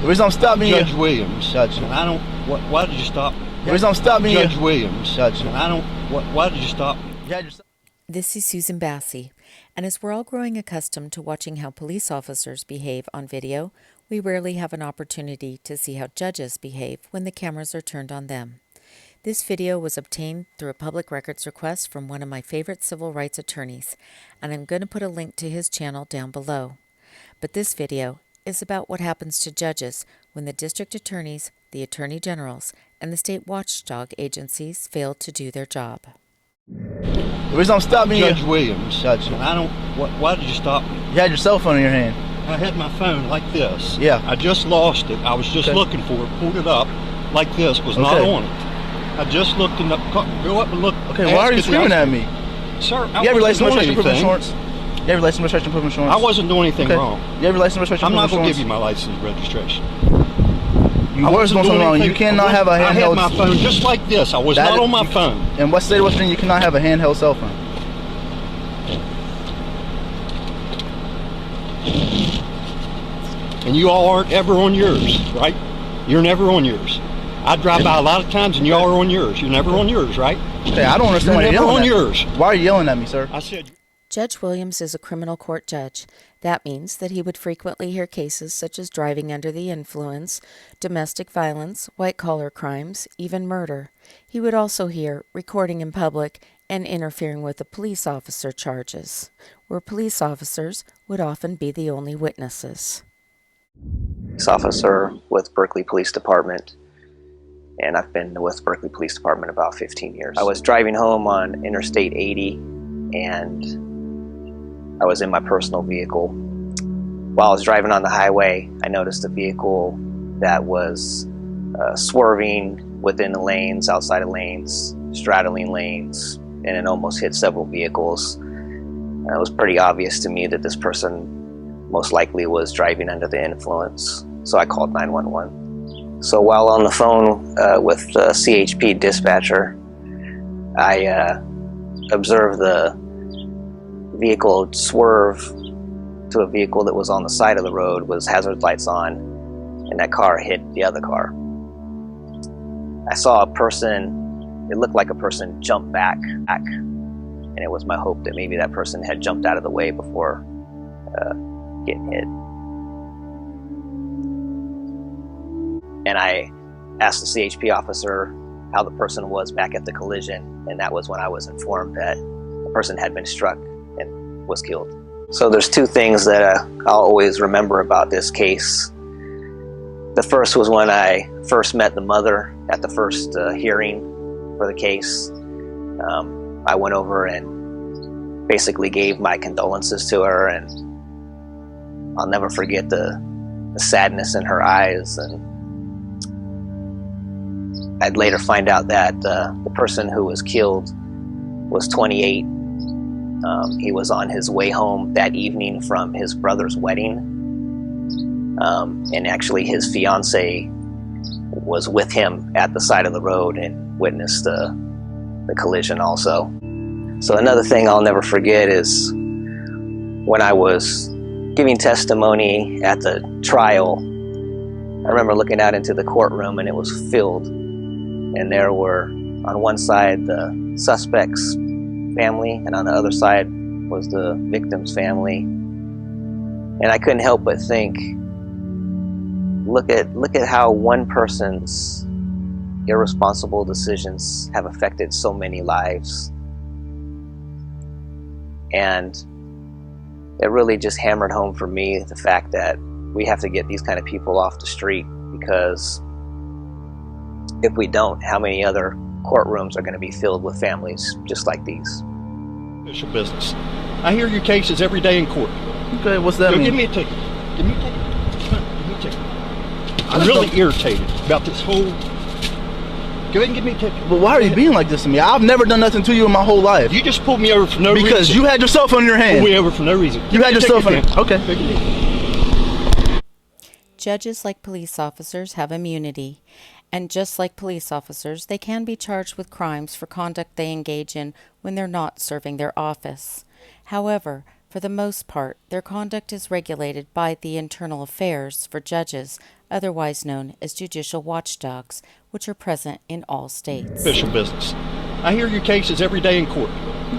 The reason I'm stopping you, Judge Williams. Gotcha. And I don't. Why did you stop? The reason I'm stopping you, Judge Williams. Gotcha. And I don't. Why did you stop? This is Susan Bassi, and as we're all growing accustomed to watching how police officers behave on video, we rarely have an opportunity to see how judges behave when the cameras are turned on them. This video was obtained through a public records request from one of my favorite civil rights attorneys, and I'm going to put a link to his channel down below. But this video is about what happens to judges when the district attorneys, the attorney generals, and the state watchdog agencies fail to do their job. The reason I'm stopping Judge you, Williams. Gotcha. And I don't. Why did you stop me? You had your cell phone in your hand. I had my phone like this. Yeah. I just lost it. I was just looking for it. Pulled it up like this. Was not on it. I just looked in the car. Go up and look. Okay, why are you screaming at me? Sir, I you have your license, wasn't registration, doing proof of anything. insurance? You have your license, registration, proof of insurance? I wasn't doing anything wrong. You have your license, registration, I'm proof of not going to insurance? give you my license registration. You was doing something wrong. You cannot have a handheld. I had my phone just like this. I was not on my phone. In what state of West Virginia you cannot have a handheld cell phone? And you all aren't ever on yours, right? You're never on yours. I drive by a lot of times and y'all are on yours. You're never on yours, right? Okay, I don't understand why you're never yelling on at yours. me. Why are you yelling at me, sir? I said. Judge Williams is a criminal court judge. That means that he would frequently hear cases such as driving under the influence, domestic violence, white-collar crimes, even murder. He would also hear recording in public and interfering with a police officer charges, where police officers would often be the only witnesses. Police officer with Berkeley Police Department, and I've been with Berkeley Police Department about 15 years. I was driving home on Interstate 80, and I was in my personal vehicle. While I was driving on the highway, I noticed a vehicle that was swerving within the lanes, outside of lanes, straddling lanes, and it almost hit several vehicles. And it was pretty obvious to me that this person most likely was driving under the influence, so I called 911. So while on the phone with the CHP dispatcher, I observed the vehicle swerve to a vehicle that was on the side of the road with hazard lights on, and that car hit the other car. I saw a person, it looked like a person jump back, and it was my hope that maybe that person had jumped out of the way before getting hit. And I asked the CHP officer how the person was back at the collision, and that was when I was informed that the person had been struck and was killed. So there's two things that I'll always remember about this case. The first was when I first met the mother at the first hearing for the case. I went over and basically gave my condolences to her, and I'll never forget the sadness in her eyes. And I'd later find out that the person who was killed was 28. He was on his way home that evening from his brother's wedding, and actually his fiance was with him at the side of the road and witnessed the collision also. So another thing I'll never forget is when I was giving testimony at the trial, I remember looking out into the courtroom and it was filled, and there were on one side the suspect's family, and on the other side was the victim's family. And I couldn't help but think, look at how one person's irresponsible decisions have affected so many lives. And it really just hammered home for me the fact that we have to get these kind of people off the street, because if we don't, how many other courtrooms are going to be filled with families just like these? Official business. I hear your cases every day in court. Okay, what's that mean? Give me a ticket. Give me a ticket. Give me a ticket. I'm really irritated about this whole. Go ahead and give me a ticket. But why are you being like this to me? I've never done nothing to you in my whole life. You just pulled me over for no reason. Because you had your cell phone in your hand. Pulled me over for no reason. You had your cell phone. Okay. Judges, like police officers, have immunity. And just like police officers, they can be charged with crimes for conduct they engage in when they're not serving their office. However, For the most part, their conduct is regulated by the internal affairs for judges, otherwise known as judicial watchdogs, which are present in all states. Official business. I hear your cases every day in court.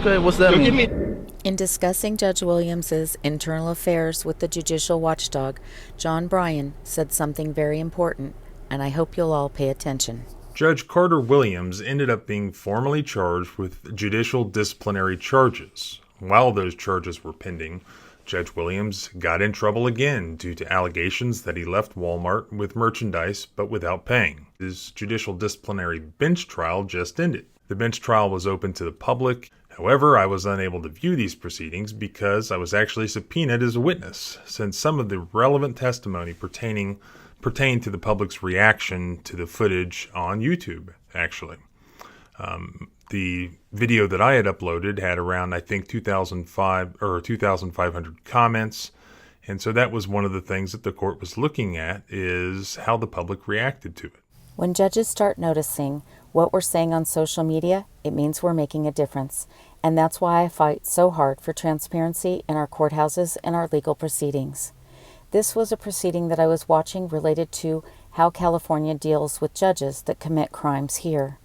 Okay, what's that So mean? give me In discussing Judge Williams's internal affairs with the judicial watchdog, John Bryan said something very important, and I hope you'll all pay attention. Judge Carter Williams ended up being formally charged with judicial disciplinary charges. While those charges were pending, Judge Williams got in trouble again due to allegations that he left Walmart with merchandise but without paying. His judicial disciplinary bench trial just ended. The bench trial was open to the public. However, I was unable to view these proceedings because I was actually subpoenaed as a witness, since some of the relevant testimony pertained to the public's reaction to the footage on YouTube, actually. The video that I had uploaded had around, I think, 2,500 comments. And so that was one of the things that the court was looking at, is how the public reacted to it. When judges start noticing what we're saying on social media, it means we're making a difference. And that's why I fight so hard for transparency in our courthouses and our legal proceedings. This was a proceeding that I was watching related to how California deals with judges that commit crimes here.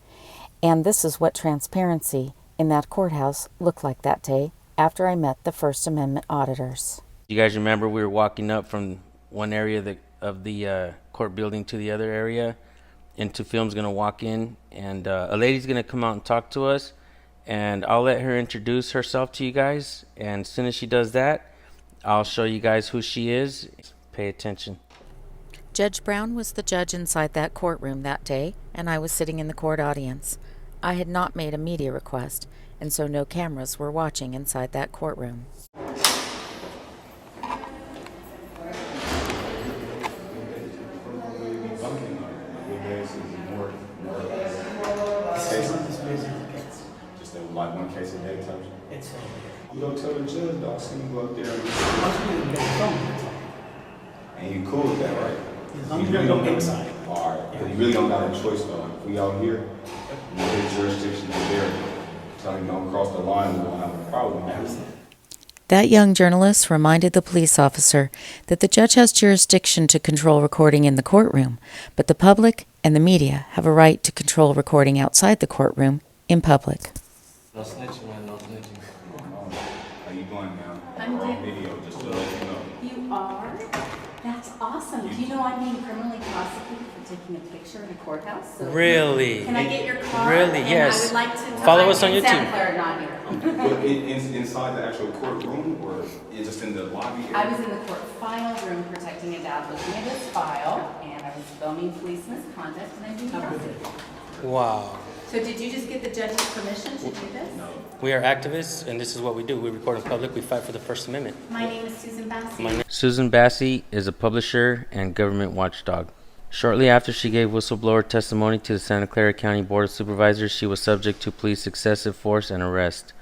And this is what transparency in that courthouse looked like that day after I met the First Amendment auditors. You guys remember we were walking up from one area of the court building to the other area, and two films going to walk in, and a lady's going to come out and talk to us, and I'll let her introduce herself to you guys, and as soon as she does that, I'll show you guys who she is. Pay attention. Judge Brown was the judge inside that courtroom that day, and I was sitting in the court audience. I had not made a media request, and so no cameras were watching inside that courtroom. Just like one case a day type. You don't tell the judge, dog, see you go up there and you cool with that, right? You really don't got alright, but you really don't got a choice though. If we out here, we get jurisdiction is there. Tell him don't cross the line, we won't have a problem. That young journalist reminded the police officer that the judge has jurisdiction to control recording in the courtroom, but the public and the media have a right to control recording outside the courtroom in public. No snitching, man, no snitching. How you doing, man? I'm We're on good. video, just to let you know. You are? That's awesome. Do you know I'm being criminally prosecuted for taking a picture in a courthouse? So Really? Can I get your card? Really? And Yes. I would like to Follow us on in YouTube. Santa Clara, not here. But inside the actual courtroom, or is just in the lobby area? I was in the court file room protecting a dad looking at his file, and I was filming police misconduct, and I'm being prosecuted. Wow. So did you just get the judge's permission to do this? No. We are activists, and this is what we do. We record in public. We fight for the First Amendment. My name is Susan Bassi. Susan Bassi is a publisher and government watchdog. Shortly after she gave whistleblower testimony to the Santa Clara County Board of Supervisors, she was subject to police excessive force and arrest.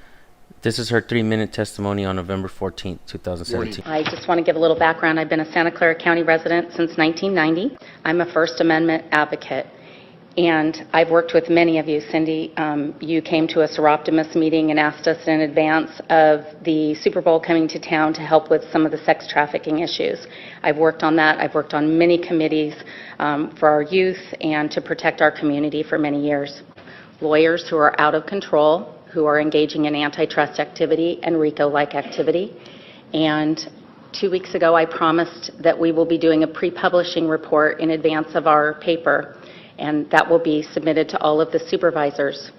This is her 3-minute testimony on November 14th, 2017. I just want to give a little background. I've been a Santa Clara County resident since 1990. I'm a First Amendment advocate. And I've worked with many of you. Cindy, you came to a Seroptimus meeting and asked us in advance of the Super Bowl coming to town to help with some of the sex trafficking issues. I've worked on that. I've worked on many committees for our youth and to protect our community for many years. Lawyers who are out of control, who are engaging in antitrust activity and RICO-like activity. And 2 weeks ago, I promised that we will be doing a pre-publishing report in advance of our paper, and that will be submitted to all of the supervisors.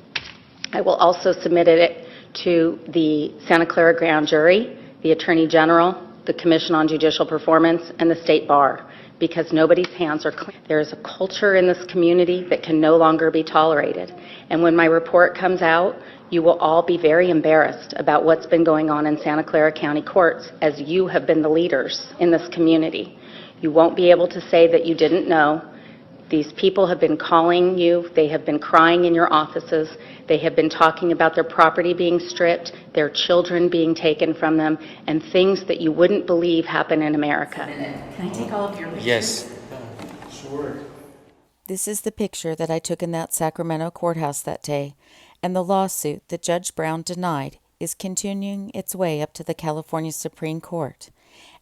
I will also submit it to the Santa Clara Grand Jury, the Attorney General, the Commission on Judicial Performance, and the State Bar, because nobody's hands are clean. There is a culture in this community that can no longer be tolerated. And when my report comes out, you will all be very embarrassed about what's been going on in Santa Clara County courts, as you have been the leaders in this community. You won't be able to say that you didn't know. These people have been calling you, they have been crying in your offices, they have been talking about their property being stripped, their children being taken from them, and things that you wouldn't believe happen in America. Can I take all of your pictures? Yes. Sure. This is the picture that I took in that Sacramento courthouse that day, and the lawsuit that Judge Brown denied is continuing its way up to the California Supreme Court,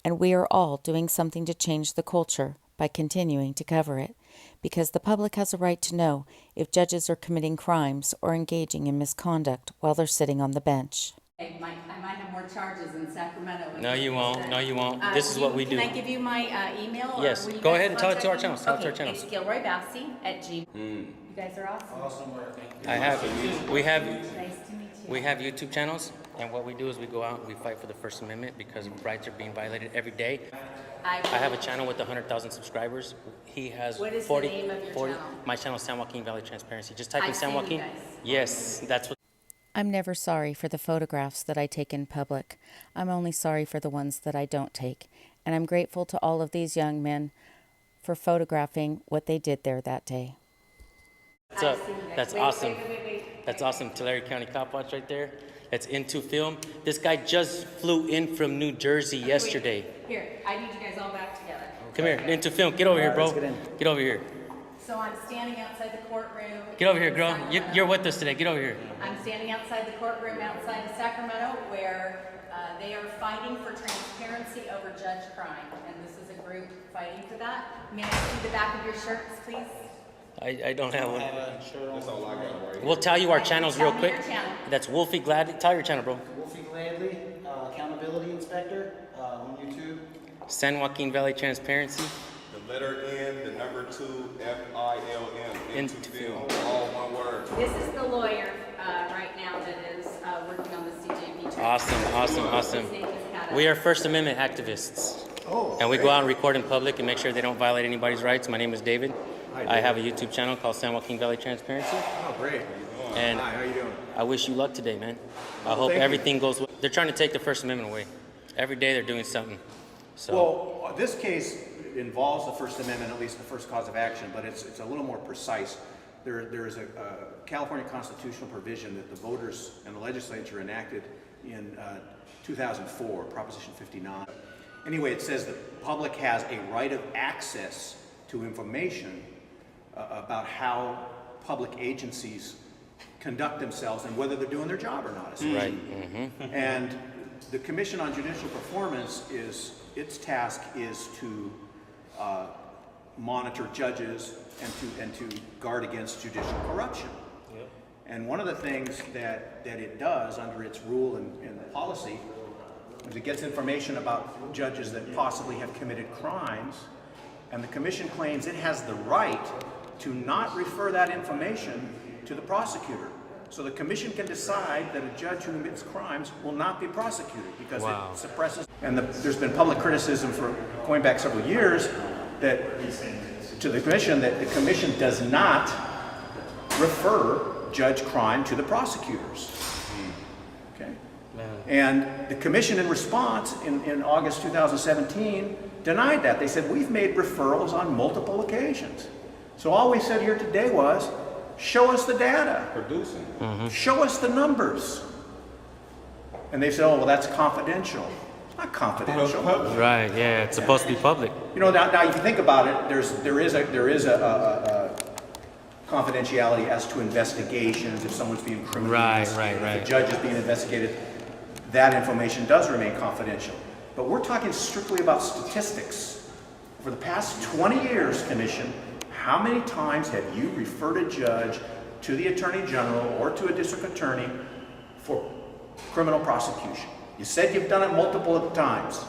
and we are all doing something to change the culture by continuing to cover it, because the public has a right to know if judges are committing crimes or engaging in misconduct while they're sitting on the bench. I might have more charges in Sacramento. No, you won't. No, you won't. This is what we do. Can I give you my email? Yes. Or will you Go guys ahead and tell it to our contact channels. me? Tell it to our Okay, channels. it's gilroybassi@gmail. You guys are awesome. Awesome work, thank you. We have Nice to meet you. we have YouTube channels, and what we do is we go out and we fight for the First Amendment because rights are being violated every day. I have a channel with 100,000 subscribers. He has What is the 40. name of your 40 channel? My channel is San Joaquin Valley Transparency. Just type in I've San seen you Joaquin. guys. Yes, that's what. I'm never sorry for the photographs that I take in public. I'm only sorry for the ones that I don't take. And I'm grateful to all of these young men for photographing what they did there that day. What's up? That's awesome. That's awesome. Tulare County Cop Watch right there. That's Into Film. This guy just flew in from New Jersey yesterday. Here, I need you guys all back together. Come here, Into Film. Get over here, bro. Get over here. So I'm standing outside the courtroom. Get over here, girl. in Sacramento. You're with us today. Get over here. I'm standing outside the courtroom outside of Sacramento where they are fighting for transparency over judge crime. And this is a group fighting for that. May I see the back of your shirts, please? I don't have one. That's all I got right here. We'll tell you our channels real Tell me quick. your channel. That's Wolfie Gladly. Tell your channel, bro. Wolfie Gladly, Accountability Inspector, on YouTube. San Joaquin Valley Transparency. The letter N, the number 2, FILM. Into Into film. film. All one word. This is the lawyer right now that is working on the CJB trial. Awesome. His name is Gatos. We are First Amendment activists. Oh, And we go out and record in public and make sure they don't violate anybody's rights. My name is David. I have a YouTube channel called San Joaquin Valley Transparency. Oh, great. And Hi, how you doing? I wish you luck today, man. I hope thank you. everything goes well. They're trying to take the First Amendment away. Every day they're doing something. So Well, this case involves the First Amendment, at least the first cause of action, but it's a little more precise. There is a California constitutional provision that the voters and the legislature enacted in 2004, Proposition 59. Anyway, it says the public has a right of access to information about how public agencies conduct themselves and whether they're doing their job or not. right. And the Commission on Judicial Performance its task is to monitor judges and to guard against judicial corruption. And one of the things that it does under its rule and policy is it gets information about judges that possibly have committed crimes, and the Commission claims it has the right to not refer that information to the prosecutor. So the Commission can decide that a judge who commits crimes will not be prosecuted because Wow. it suppresses. And there's been public criticism for going back several years that to the Commission that the Commission does not refer judge crime to the prosecutors. Okay. And the Commission in response in August 2017 denied that. They said, we've made referrals on multiple occasions. So all we said here today was, show us the data. Producing. Show us the numbers. And they said, oh, well, that's confidential. It's not confidential. Right, yeah, it's supposed to be public. You know, now if you think about it, there is a confidentiality as to investigations. If someone's being criminally investigated, if a judge is being investigated, that information does remain confidential. But we're talking strictly about statistics. For the past 20 years, Commission, how many times have you referred a judge to the Attorney General or to a district attorney for criminal prosecution? You said you've done it multiple times.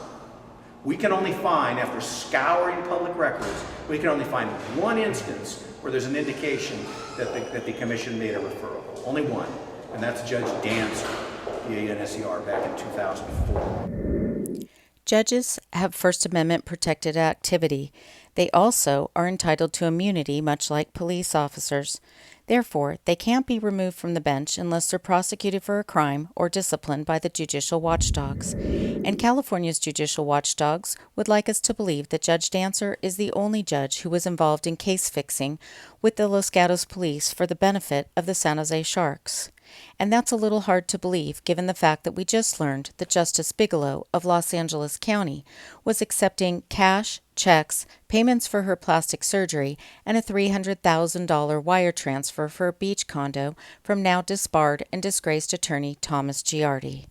We can only find, after scouring public records, we can only find one instance where there's an indication that the Commission made a referral. Only one, and that's Judge Dancer, DANSER, back in 2004. Judges have First Amendment protected activity. They also are entitled to immunity, much like police officers. Therefore, they can't be removed from the bench unless they're prosecuted for a crime or disciplined by the judicial watchdogs. And California's judicial watchdogs would like us to believe that Judge Dancer is the only judge who was involved in case fixing with the Los Gatos police for the benefit of the San Jose Sharks. And that's a little hard to believe given the fact that we just learned that Justice Bigelow of Los Angeles County was accepting cash, checks, payments for her plastic surgery, and a $300,000 wire transfer for a beach condo from now disbarred and disgraced attorney Thomas Giardi.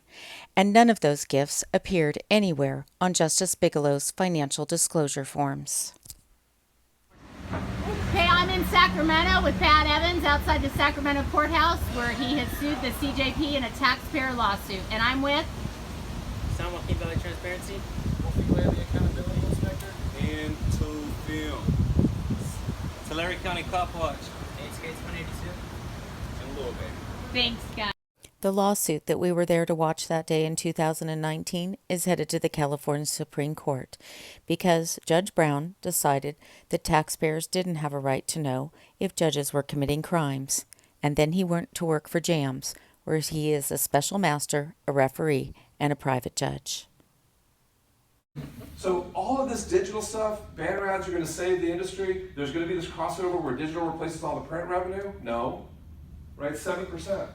And none of those gifts appeared anywhere on Justice Bigelow's financial disclosure forms. Okay, I'm in Sacramento with Pat Evans outside the Sacramento courthouse where he has sued the CJP in a taxpayer lawsuit. And I'm with San Joaquin Valley Transparency, Multi-Levy Accountability Inspector, and to film. Tulare County Cop Watch, 182, And Lil Baby. Thanks, guys. The lawsuit that we were there to watch that day in 2019 is headed to the California Supreme Court because Judge Brown decided that taxpayers didn't have a right to know if judges were committing crimes. And then he went to work for JAMS, where he is a special master, a referee, and a private judge. So all of this digital stuff, banner ads are going to save the industry. There's going to be this crossover where digital replaces all the print revenue? No. Right? 7%.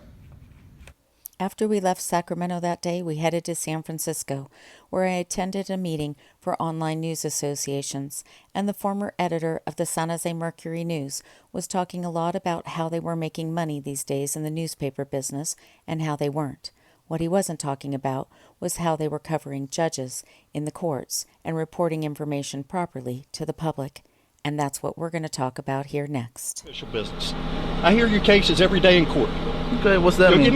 After we left Sacramento that day, we headed to San Francisco, where I attended a meeting for online news associations, and the former editor of the San Jose Mercury News was talking a lot about how they were making money these days in the newspaper business and how they weren't. What he wasn't talking about was how they were covering judges in the courts and reporting information properly to the public. And that's what we're going to talk about here next. Official business. I hear your cases every day in court. Okay, what's that mean?